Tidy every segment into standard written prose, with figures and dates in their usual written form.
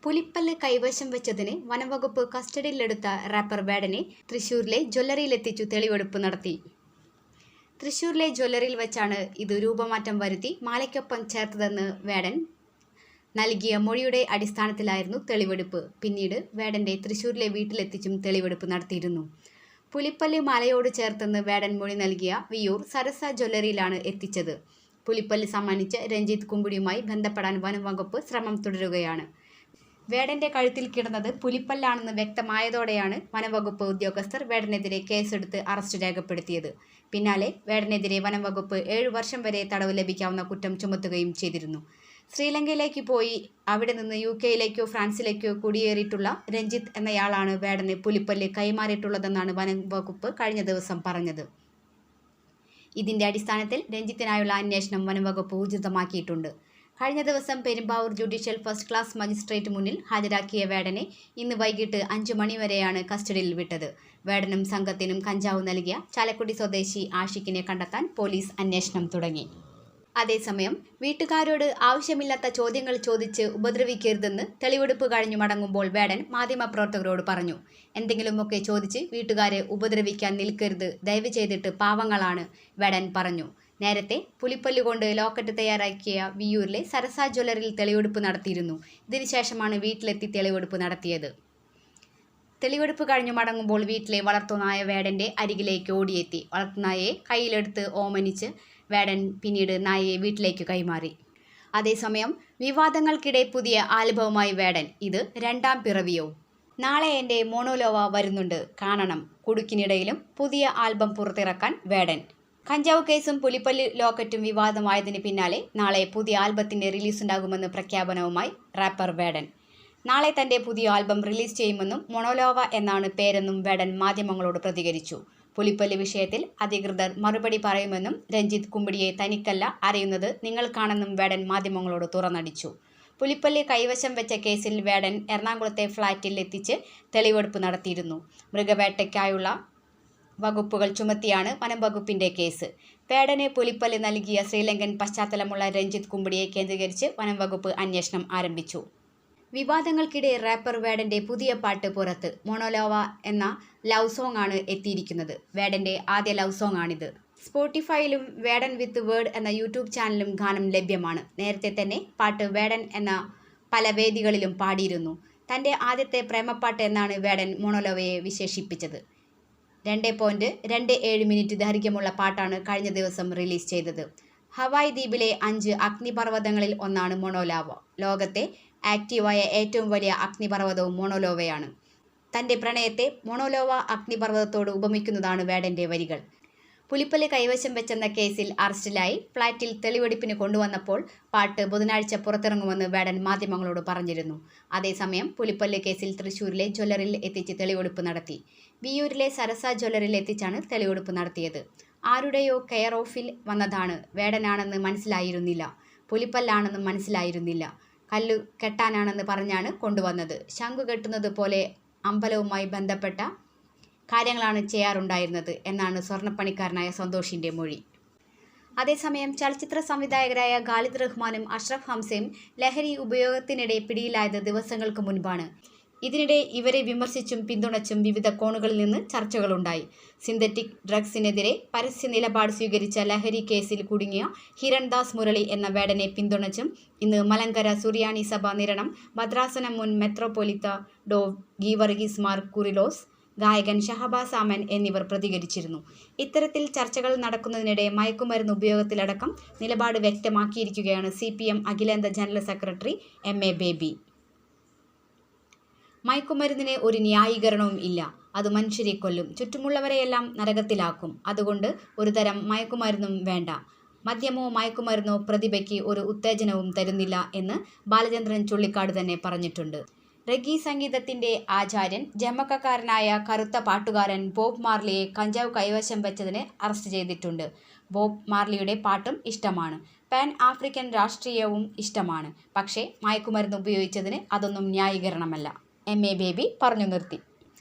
പുലിപ്പല്ല് കൈവശം വെച്ചതിന് വനംവകുപ്പ് കസ്റ്റഡിയിലെടുത്ത റാപ്പർ വേടനെ തൃശൂരിലെ ജ്വല്ലറിയിലെത്തിച്ചു തെളിവെടുപ്പ് നടത്തി. തൃശൂരിലെ ജ്വല്ലറിയിൽ വെച്ചാണ് ഇത് രൂപമാറ്റം വരുത്തി മാലയ്ക്കൊപ്പം ചേർത്തതെന്ന് വേടൻ നൽകിയ മൊഴിയുടെ അടിസ്ഥാനത്തിലായിരുന്നു തെളിവെടുപ്പ്. പിന്നീട് വേടൻ്റെ തൃശൂരിലെ വീട്ടിലെത്തിച്ചും തെളിവെടുപ്പ് നടത്തിയിരുന്നു. പുലിപ്പല്ല് മാലയോട് ചേർത്തെന്ന് വേടൻ മൊഴി നൽകിയ വിയ്യൂർ സരസ ജ്വല്ലറിയിലാണ് എത്തിച്ചത്. പുലിപ്പല്ല് സമ്മാനിച്ച് രഞ്ജിത്ത് കുമ്പിടിയുമായി ബന്ധപ്പെടാൻ വനംവകുപ്പ് ശ്രമം തുടരുകയാണ്. വേടൻ്റെ കഴുത്തിൽ കിടന്നത് പുലിപ്പല്ലാണെന്ന് വ്യക്തമായതോടെയാണ് വനംവകുപ്പ് ഉദ്യോഗസ്ഥർ വേടനെതിരെ കേസെടുത്ത് അറസ്റ്റ് രേഖപ്പെടുത്തിയത്. പിന്നാലെ വേടനെതിരെ വനംവകുപ്പ് 7 വർഷം വരെ തടവ് ലഭിക്കാവുന്ന കുറ്റം ചുമത്തുകയും ചെയ്തിരുന്നു. ശ്രീലങ്കയിലേക്ക് പോയി അവിടെ നിന്ന് UK-യിലേക്കോ ഫ്രാൻസിലേക്കോ കുടിയേറിയിട്ടുള്ള രഞ്ജിത്ത് എന്നയാളാണ് വേടന് പുലിപ്പല്ല് കൈമാറിയിട്ടുള്ളതെന്നാണ് വനംവകുപ്പ് കഴിഞ്ഞ ദിവസം പറഞ്ഞത്. ഇതിൻ്റെ അടിസ്ഥാനത്തിൽ രഞ്ജിത്തിനായുള്ള അന്വേഷണം വനംവകുപ്പ് ഊർജിതമാക്കിയിട്ടുണ്ട്. കഴിഞ്ഞ ദിവസം Perumbavoor judicial first class magistrate മുന്നിൽ ഹാജരാക്കിയ വേടനെ ഇന്ന് വൈകിട്ട് 5 മണി വരെയാണ് കസ്റ്റഡിയിൽ വിട്ടത്. വേടനും സംഘത്തിനും കഞ്ചാവ് നൽകിയ ചാലക്കുടി സ്വദേശി ആഷിഖിനെ കണ്ടെത്താൻ പോലീസ് അന്വേഷണം തുടങ്ങി. അതേസമയം വീട്ടുകാരോട് ആവശ്യമില്ലാത്ത ചോദ്യങ്ങൾ ചോദിച്ച് ഉപദ്രവിക്കരുതെന്ന് തെളിവെടുപ്പ് കഴിഞ്ഞു മടങ്ങുമ്പോൾ വേടൻ മാധ്യമപ്രവർത്തകരോട് പറഞ്ഞു. എന്തെങ്കിലുമൊക്കെ ചോദിച്ച് വീട്ടുകാരെ ഉപദ്രവിക്കാൻ നിൽക്കരുത്, ദയവ് ചെയ്തിട്ട് പാവങ്ങളാണ്, വേടൻ പറഞ്ഞു. നേരത്തെ പുലിപ്പല്ലുകൊണ്ട് ലോക്കറ്റ് തയ്യാറാക്കിയ വിയ്യൂരിലെ സരസ ജ്വല്ലറിയിൽ തെളിവെടുപ്പ് നടത്തിയിരുന്നു. ഇതിനുശേഷമാണ് വീട്ടിലെത്തി തെളിവെടുപ്പ് നടത്തിയത്. തെളിവെടുപ്പ് കഴിഞ്ഞു മടങ്ങുമ്പോൾ വീട്ടിലെ വളർത്തുനായ വേടൻ്റെ അരികിലേക്ക് ഓടിയെത്തി. വളർത്തുനായയെ കയ്യിലെടുത്ത് ഓമനിച്ച് വേടൻ പിന്നീട് നായയെ വീട്ടിലേക്ക് കൈമാറി. അതേസമയം വിവാദങ്ങൾക്കിടെ പുതിയ ആൽബവുമായി വേടൻ. ഇത് 2ാം പിറവിയോ? നാളെ എൻ്റെ മോണോലോവ വരുന്നുണ്ട്, കാണണം. കുടുക്കിനിടയിലും പുതിയ ആൽബം പുറത്തിറക്കാൻ വേടൻ. കഞ്ചാവ് കേസും പുലിപ്പല്ല് ലോക്കറ്റും വിവാദമായതിന് പിന്നാലെ നാളെ പുതിയ ആൽബത്തിൻ്റെ റിലീസുണ്ടാകുമെന്ന് പ്രഖ്യാപനവുമായി റാപ്പർ വേടൻ. നാളെ തൻ്റെ പുതിയ ആൽബം റിലീസ് ചെയ്യുമെന്നും മോണോലോവ എന്നാണ് പേരെന്നും വേടൻ മാധ്യമങ്ങളോട് പ്രതികരിച്ചു. പുലിപ്പല്ല് വിഷയത്തിൽ അധികൃതർ മറുപടി പറയുമെന്നും രഞ്ജിത്ത് കുമ്പിടിയെ തനിക്കല്ല അറിയുന്നത് നിങ്ങൾക്കാണെന്നും വേടൻ മാധ്യമങ്ങളോട് തുറന്നടിച്ചു. പുലിപ്പല്ല് കൈവശം വെച്ച കേസിൽ വേടൻ എറണാകുളത്തെ ഫ്ളാറ്റിൽ എത്തിച്ച് തെളിവെടുപ്പ് നടത്തിയിരുന്നു. മൃഗവേട്ടയ്ക്കായുള്ള വകുപ്പുകൾ ചുമത്തിയാണ് വനംവകുപ്പിൻ്റെ കേസ്. വേടന് പുലിപ്പല്ല് നൽകിയ ശ്രീലങ്കൻ പശ്ചാത്തലമുള്ള രഞ്ജിത്ത് കുമ്പിടിയെ കേന്ദ്രീകരിച്ച് വനംവകുപ്പ് അന്വേഷണം ആരംഭിച്ചു. വിവാദങ്ങൾക്കിടെ റാപ്പർ വേടൻ്റെ പുതിയ പാട്ട് പുറത്ത്. മോണോലോവ എന്ന ലവ് സോങ് ആണ് എത്തിയിരിക്കുന്നത്. വേടൻ്റെ ആദ്യ ലവ് സോങ് ആണിത്. സ്പോട്ടിഫൈയിലും വേടൻ വിത്ത് വേർഡ് എന്ന യൂട്യൂബ് ചാനലിലും ഗാനം ലഭ്യമാണ്. നേരത്തെ തന്നെ പാട്ട് വേടൻ എന്ന പല വേദികളിലും പാടിയിരുന്നു. തൻ്റെ ആദ്യത്തെ പ്രേമപ്പാട്ട് എന്നാണ് വേടൻ മോണോലോവയെ വിശേഷിപ്പിച്ചത്. 2.27 മിനിറ്റ് ദൈർഘ്യമുള്ള പാട്ടാണ് കഴിഞ്ഞ ദിവസം റിലീസ് ചെയ്തത്. ഹവായ് ദ്വീപിലെ 5 അഗ്നിപർവ്വതങ്ങളിൽ ഒന്നാണ് മോണോലോവ. ലോകത്തെ ആക്റ്റീവായ ഏറ്റവും വലിയ അഗ്നിപർവ്വതവും മോണോലോവയാണ്. തൻ്റെ പ്രണയത്തെ മോണോലോവ അഗ്നിപർവ്വതത്തോട് ഉപമിക്കുന്നതാണ് വേടൻ്റെ വരികൾ. പുലിപ്പല്ല് കൈവശം വെച്ചെന്ന കേസിൽ അറസ്റ്റിലായി ഫ്ളാറ്റിൽ തെളിവെടുപ്പിന് കൊണ്ടുവന്നപ്പോൾ പാട്ട് ബുധനാഴ്ച പുറത്തിറങ്ങുമെന്ന് വേടൻ മാധ്യമങ്ങളോട് പറഞ്ഞിരുന്നു. അതേസമയം പുലിപ്പല്ല് കേസിൽ തൃശൂരിലെ ജ്വല്ലറിയിൽ എത്തിച്ച് തെളിവെടുപ്പ് നടത്തി. വിയ്യൂരിലെ സരസ ജ്വല്ലറിയിൽ എത്തിച്ചാണ് തെളിവെടുപ്പ് നടത്തിയത്. ആരുടെയോ കെയർ ഓഫിൽ വന്നതാണ്. വേടനാണെന്ന് മനസ്സിലായിരുന്നില്ല, പുലിപ്പല്ലാണെന്നും മനസ്സിലായിരുന്നില്ല. കല്ലു കെട്ടാനാണെന്ന് പറഞ്ഞാണ് കൊണ്ടുവന്നത്. ശംഖു കെട്ടുന്നത് പോലെ അമ്പലവുമായി ബന്ധപ്പെട്ട കാര്യങ്ങളാണ് ചെയ്യാറുണ്ടായിരുന്നത് എന്നാണ് സ്വർണ്ണപ്പണിക്കാരനായ സന്തോഷിൻ്റെ മൊഴി. അതേസമയം ചലച്ചിത്ര സംവിധായകരായ ഖാലിദ് റഹ്മാനും അഷ്റഫ് ഹംസയും ലഹരി ഉപയോഗത്തിനിടെ പിടിയിലായത് ദിവസങ്ങൾക്ക് മുൻപാണ്. ഇതിനിടെ ഇവരെ വിമർശിച്ചും പിന്തുണച്ചും വിവിധ കോണുകളിൽ നിന്ന് ചർച്ചകളുണ്ടായി. സിന്തറ്റിക് ഡ്രഗ്സിനെതിരെ പരസ്യ നിലപാട് സ്വീകരിച്ച ലഹരി കേസിൽ കുടുങ്ങിയ ഹിരൺദാസ് മുരളി എന്ന വേടനെ പിന്തുണച്ചും ഇന്ന് മലങ്കര സുറിയാനി സഭ നിരണം ഭദ്രാസനം മുൻ മെത്രോപൊലിത്ത ഡോ ഗീവർഗീസ് മാർ കുറിലോസ്, ഗായകൻ ഷഹബാസ് ആമൻ എന്നിവർ പ്രതികരിച്ചിരുന്നു. ഇത്തരത്തിൽ ചർച്ചകൾ നടക്കുന്നതിനിടെ മയക്കുമരുന്ന് ഉപയോഗത്തിലടക്കം നിലപാട് വ്യക്തമാക്കിയിരിക്കുകയാണ് CPM അഖിലേന്ത്യാ ജനറൽ സെക്രട്ടറി MA ബേബി. മയക്കുമരുന്നിന് ഒരു ന്യായീകരണവും ഇല്ല. അത് മനുഷ്യരെ കൊല്ലും, ചുറ്റുമുള്ളവരെയെല്ലാം നരകത്തിലാക്കും. അതുകൊണ്ട് ഒരു തരം മയക്കുമരുന്നും വേണ്ട. മദ്യമോ മയക്കുമരുന്നോ പ്രതിഭയ്ക്ക് ഒരു ഉത്തേജനവും തരുന്നില്ല എന്ന് ബാലചന്ദ്രൻ ചുള്ളിക്കാട് തന്നെ പറഞ്ഞിട്ടുണ്ട്. റെഗി സംഗീതത്തിൻ്റെ ആചാര്യൻ ജമൈക്കക്കാരനായ കറുത്ത പാട്ടുകാരൻ ബോബ് മാർലിയെ കഞ്ചാവ് കൈവശം വെച്ചതിന് അറസ്റ്റ് ചെയ്തിട്ടുണ്ട്. ബോബ് മാർലിയുടെ പാട്ടും ഇഷ്ടമാണ്, പാൻ ആഫ്രിക്കൻ രാഷ്ട്രീയവും ഇഷ്ടമാണ്. പക്ഷേ മയക്കുമരുന്ന് ഉപയോഗിച്ചതിന് അതൊന്നും ന്യായീകരണമല്ല, MA ബേബി പറഞ്ഞു നിർത്തി.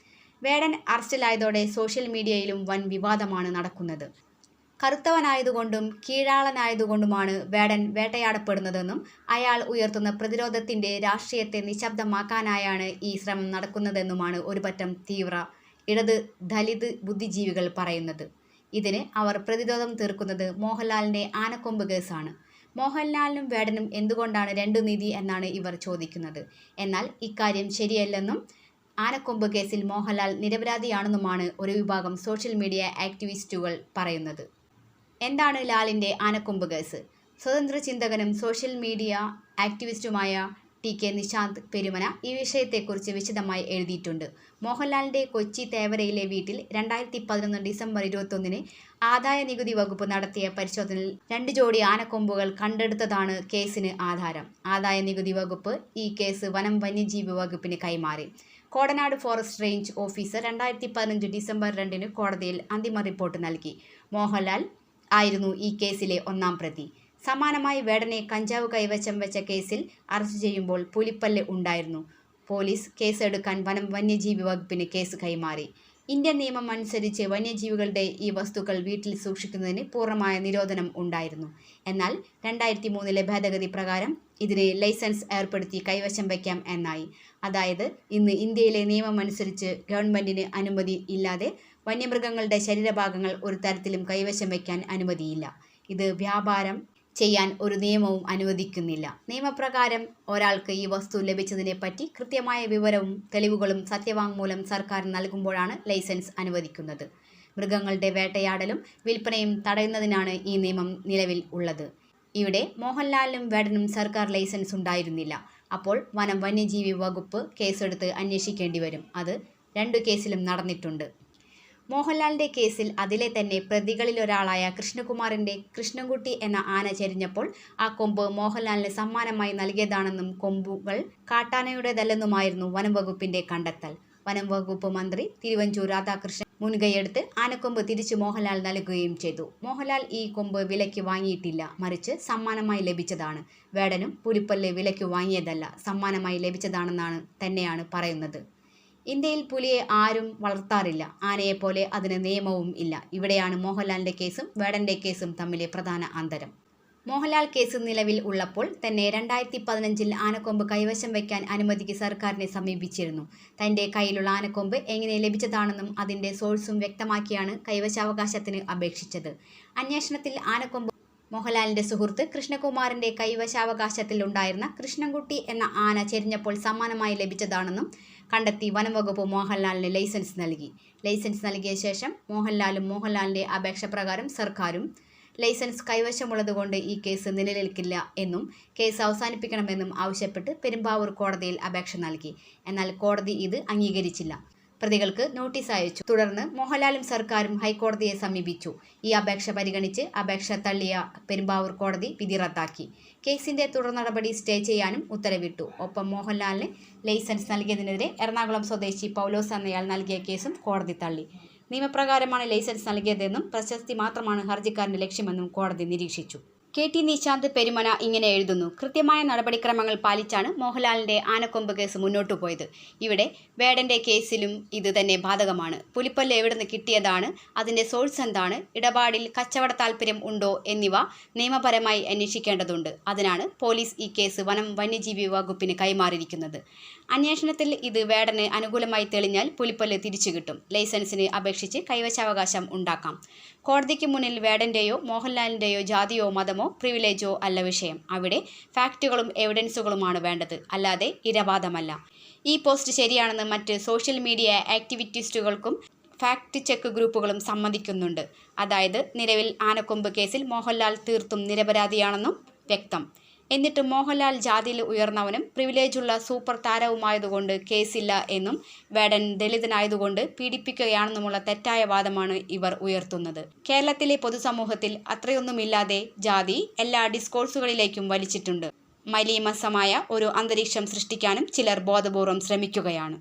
വേടൻ അറസ്റ്റിലായതോടെ സോഷ്യൽ മീഡിയയിലും വൻ വിവാദമാണ് നടക്കുന്നത്. കറുത്തവനായതുകൊണ്ടും കീഴാളനായതുകൊണ്ടുമാണ് വേടൻ വേട്ടയാടപ്പെടുന്നതെന്നും അയാൾ ഉയർത്തുന്ന പ്രതിരോധത്തിൻ്റെ രാഷ്ട്രീയത്തെ നിശബ്ദമാക്കാനായാണ് ഈ ശ്രമം നടക്കുന്നതെന്നുമാണ് ഒരുപറ്റം തീവ്ര ഇടത് ദലിത് ബുദ്ധിജീവികൾ പറയുന്നത്. ഇതിന് അവർ പ്രതിരോധം തീർക്കുന്നത് മോഹൻലാലിൻ്റെ ആനക്കൊമ്പ് കേസാണ്. മോഹൻലാലിനും വേടനും എന്തുകൊണ്ടാണ് രണ്ടു നീതി എന്നാണ് ഇവർ ചോദിക്കുന്നത്. എന്നാൽ ഇക്കാര്യം ശരിയല്ലെന്നും ആനക്കൊമ്പ് കേസിൽ മോഹൻലാൽ നിരപരാധിയാണെന്നുമാണ് ഒരു വിഭാഗം സോഷ്യൽ മീഡിയ ആക്ടിവിസ്റ്റുകൾ പറയുന്നത്. എന്താണ് ലാലിൻ്റെ ആനക്കൊമ്പ് കേസ്? സ്വതന്ത്ര ചിന്തകനും സോഷ്യൽ മീഡിയ ആക്ടിവിസ്റ്റുമായ TK നിശാന്ത് പെരുമന ഈ വിഷയത്തെക്കുറിച്ച് വിശദമായി എഴുതിയിട്ടുണ്ട്. മോഹൻലാലിൻ്റെ കൊച്ചി തേവരയിലെ വീട്ടിൽ 2011 ഡിസംബർ 21 ആദായ നികുതി വകുപ്പ് നടത്തിയ പരിശോധനയിൽ 2 ജോഡി ആനക്കൊമ്പുകൾ കണ്ടെടുത്തതാണ് കേസിന് ആധാരം. ആദായ നികുതി വകുപ്പ് ഈ കേസ് വനം വന്യജീവി വകുപ്പിന് കൈമാറി. Kodanad forest range officer 2015 December 2 കോടതിയിൽ അന്തിമ റിപ്പോർട്ട് നൽകി. മോഹൻലാൽ ആയിരുന്നു ഈ കേസിലെ ഒന്നാം പ്രതി. സമാനമായി വേടനെ കഞ്ചാവ് കൈവശം വെച്ച കേസിൽ അറസ്റ്റ് ചെയ്യുമ്പോൾ പുലിപ്പല്ല് ഉണ്ടായിരുന്നു. പോലീസ് കേസെടുക്കാൻ വനം വന്യജീവി വകുപ്പിന് കേസ് കൈമാറി. ഇന്ത്യൻ നിയമം അനുസരിച്ച് വന്യജീവികളുടെ ഈ വസ്തുക്കൾ വീട്ടിൽ സൂക്ഷിക്കുന്നതിന് പൂർണ്ണമായ നിരോധനം ഉണ്ടായിരുന്നു. എന്നാൽ 2003 ഭേദഗതി പ്രകാരം ഇതിന് ലൈസൻസ് ഏർപ്പെടുത്തി കൈവശം വയ്ക്കാം എന്നായി. അതായത് ഇന്ന് ഇന്ത്യയിലെ നിയമം അനുസരിച്ച് ഗവൺമെൻറ്റിന് അനുമതി ഇല്ലാതെ വന്യമൃഗങ്ങളുടെ ശരീരഭാഗങ്ങൾ ഒരു തരത്തിലും കൈവശം വയ്ക്കാൻ അനുമതിയില്ല. ഇത് വ്യാപാരം ചെയ്യാൻ ഒരു നിയമവും അനുവദിക്കുന്നില്ല. നിയമപ്രകാരം ഒരാൾക്ക് ഈ വസ്തു ലഭിച്ചതിനെപ്പറ്റി കൃത്യമായ വിവരവും തെളിവുകളും സത്യവാങ്മൂലം സർക്കാർ നൽകുമ്പോഴാണ് ലൈസൻസ് അനുവദിക്കുന്നത്. മൃഗങ്ങളുടെ വേട്ടയാടലും വിൽപ്പനയും തടയുന്നതിനാണ് ഈ നിയമം നിലവിൽ ഉള്ളത്. ഇവിടെ മോഹൻലാലിനും വേടനും സർക്കാർ ലൈസൻസ് ഉണ്ടായിരുന്നില്ല. അപ്പോൾ വനം വന്യജീവി വകുപ്പ് കേസെടുത്ത് അന്വേഷിക്കേണ്ടി വരും. അത് 2 കേസിലും നടന്നിട്ടുണ്ട്. മോഹൻലാലിൻ്റെ കേസിൽ അതിലെ തന്നെ പ്രതികളിലൊരാളായ കൃഷ്ണകുമാറിൻ്റെ കൃഷ്ണൻകുട്ടി എന്ന ആന ചെരിഞ്ഞപ്പോൾ ആ കൊമ്പ് മോഹൻലാലിന് സമ്മാനമായി നൽകിയതാണെന്നും കൊമ്പുകൾ കാട്ടാനയുടേതല്ലെന്നുമായിരുന്നു വനം വകുപ്പിൻ്റെ കണ്ടെത്തൽ. വനം വകുപ്പ് മന്ത്രി തിരുവഞ്ചൂർ രാധാകൃഷ്ണൻ മുൻകൈയെടുത്ത് ആനക്കൊമ്പ് തിരിച്ചു മോഹൻലാൽ നൽകുകയും ചെയ്തു. മോഹൻലാൽ ഈ കൊമ്പ് വിലയ്ക്ക് വാങ്ങിയിട്ടില്ല, മറിച്ച് സമ്മാനമായി ലഭിച്ചതാണ്. വേടനും പുലിപ്പല്ല് വിലയ്ക്ക് വാങ്ങിയതല്ല, സമ്മാനമായി ലഭിച്ചതാണെന്നാണ് തന്നെയാണ് പറയുന്നത്. ഇന്ത്യയിൽ പുലിയെ ആരും വളർത്താറില്ല. ആനയെപ്പോലെ അതിന് നിയമവും ഇല്ല. ഇവിടെയാണ് മോഹൻലാലിൻ്റെ കേസും വേടൻ്റെ കേസും തമ്മിലെ പ്രധാന അന്തരം. മോഹൻലാൽ കേസ് നിലവിൽ ഉള്ളപ്പോൾ തന്നെ 2015 ആനക്കൊമ്പ് കൈവശം വയ്ക്കാൻ അനുമതിക്ക് സർക്കാരിനെ സമീപിച്ചിരുന്നു. തൻ്റെ കയ്യിലുള്ള ആനക്കൊമ്പ് എങ്ങനെ ലഭിച്ചതാണെന്നും അതിൻ്റെ സോഴ്സും വ്യക്തമാക്കിയാണ് കൈവശാവകാശത്തിന് അപേക്ഷിച്ചത്. അന്വേഷണത്തിൽ ആനക്കൊമ്പ് മോഹൻലാലിൻ്റെ സുഹൃത്ത് കൃഷ്ണകുമാറിൻ്റെ കൈവശാവകാശത്തിൽ ഉണ്ടായിരുന്ന കൃഷ്ണൻകുട്ടി എന്ന ആന ചെരിഞ്ഞപ്പോൾ സമ്മാനമായി ലഭിച്ചതാണെന്നും കണ്ടെത്തി വനം വകുപ്പ് മോഹൻലാലിന് ലൈസൻസ് നൽകി. ലൈസൻസ് നൽകിയ ശേഷം മോഹൻലാലിൻ്റെ അപേക്ഷ പ്രകാരം സർക്കാരും ലൈസൻസ് കൈവശമുള്ളതുകൊണ്ട് ഈ കേസ് നിലനിൽക്കില്ല എന്നും കേസ് അവസാനിപ്പിക്കണമെന്നും ആവശ്യപ്പെട്ട് പെരുമ്പാവൂർ കോടതിയിൽ അപേക്ഷ നൽകി. എന്നാൽ കോടതി ഇത് അംഗീകരിച്ചില്ല. പ്രതികൾക്ക് നോട്ടീസ് അയച്ചു. തുടർന്ന് മോഹൻലാലും സർക്കാരും ഹൈക്കോടതിയെ സമീപിച്ചു. ഈ അപേക്ഷ പരിഗണിച്ച് അപേക്ഷ തള്ളിയ പെരുമ്പാവൂർ കോടതി വിധി റദ്ദാക്കി. കേസിൻ്റെ തുടർ നടപടി സ്റ്റേ ചെയ്യാനും ഉത്തരവിട്ടു. ഒപ്പം മോഹൻലാലിന് ലൈസൻസ് നൽകിയതിനെതിരെ എറണാകുളം സ്വദേശി പൗലോസ് എന്നയാൾ നൽകിയ കേസും കോടതി തള്ളി. നിയമപ്രകാരമാണ് ലൈസൻസ് നൽകിയതെന്നും പ്രശസ്തി മാത്രമാണ് ഹർജിക്കാരൻ്റെ ലക്ഷ്യമെന്നും കോടതി നിരീക്ഷിച്ചു. KT നിശാന്ത് പെരുമന ഇങ്ങനെ എഴുതുന്നു. കൃത്യമായ നടപടിക്രമങ്ങൾ പാലിച്ചാണ് മോഹൻലാലിൻ്റെ ആനക്കൊമ്പ് കേസ് മുന്നോട്ടു പോയത്. ഇവിടെ വേടൻ്റെ കേസിലും ഇത് തന്നെ ബാധകമാണ്. പുലിപ്പല്ല് എവിടെ നിന്ന് കിട്ടിയതാണ്, അതിൻ്റെ സോഴ്സ് എന്താണ്, ഇടപാടിൽ കച്ചവട താൽപ്പര്യം ഉണ്ടോ എന്നിവ നിയമപരമായി അന്വേഷിക്കേണ്ടതുണ്ട്. അതിനാണ് പോലീസ് ഈ കേസ് വനം വന്യജീവി വകുപ്പിന് കൈമാറിയിരിക്കുന്നത്. അന്വേഷണത്തിൽ ഇത് വേടന് അനുകൂലമായി തെളിഞ്ഞാൽ പുലിപ്പല്ല് തിരിച്ചു കിട്ടും. ലൈസൻസിന് അപേക്ഷിച്ച് കൈവശാവകാശം ഉണ്ടാക്കാം. കോടതിക്ക് മുന്നിൽ വേടൻ്റെയോ മോഹൻലാലിൻ്റെയോ ജാതിയോ മതമോ പ്രിവിലേജോ അല്ല വിഷയം. അവിടെ ഫാക്റ്റുകളും എവിഡൻസുകളുമാണ് വേണ്ടത്, അല്ലാതെ ഇരവാദമല്ല. ഈ പോസ്റ്റ് ശരിയാണെന്ന് മറ്റ് സോഷ്യൽ മീഡിയ ആക്ടിവിസ്റ്റുകൾക്കും ഫാക്ട് ചെക്ക് ഗ്രൂപ്പുകളും സമ്മതിക്കുന്നുണ്ട്. അതായത് നിലവിൽ ആനക്കൊമ്പ് കേസിൽ മോഹൻലാൽ തീർത്തും നിരപരാധിയാണെന്നും വ്യക്തം. എന്നിട്ട് മോഹൻലാൽ ജാതിയിൽ ഉയർന്നവനും പ്രിവിലേജുള്ള സൂപ്പർ താരവുമായതുകൊണ്ട് കേസില്ല എന്നും വേടൻ ദളിതനായതുകൊണ്ട് പീഡിപ്പിക്കുകയാണെന്നുമുള്ള തെറ്റായ വാദമാണ് ഇവർ ഉയർത്തുന്നത്. കേരളത്തിലെ പൊതുസമൂഹത്തിൽ അത്രയൊന്നുമില്ലാതെ ജാതി എല്ലാ ഡിസ്കോഴ്സുകളിലേക്കും വലിച്ചിട്ടുണ്ട്. മലീമസമായ ഒരു അന്തരീക്ഷം സൃഷ്ടിക്കാനും ചിലർ ബോധപൂർവം ശ്രമിക്കുകയാണ്.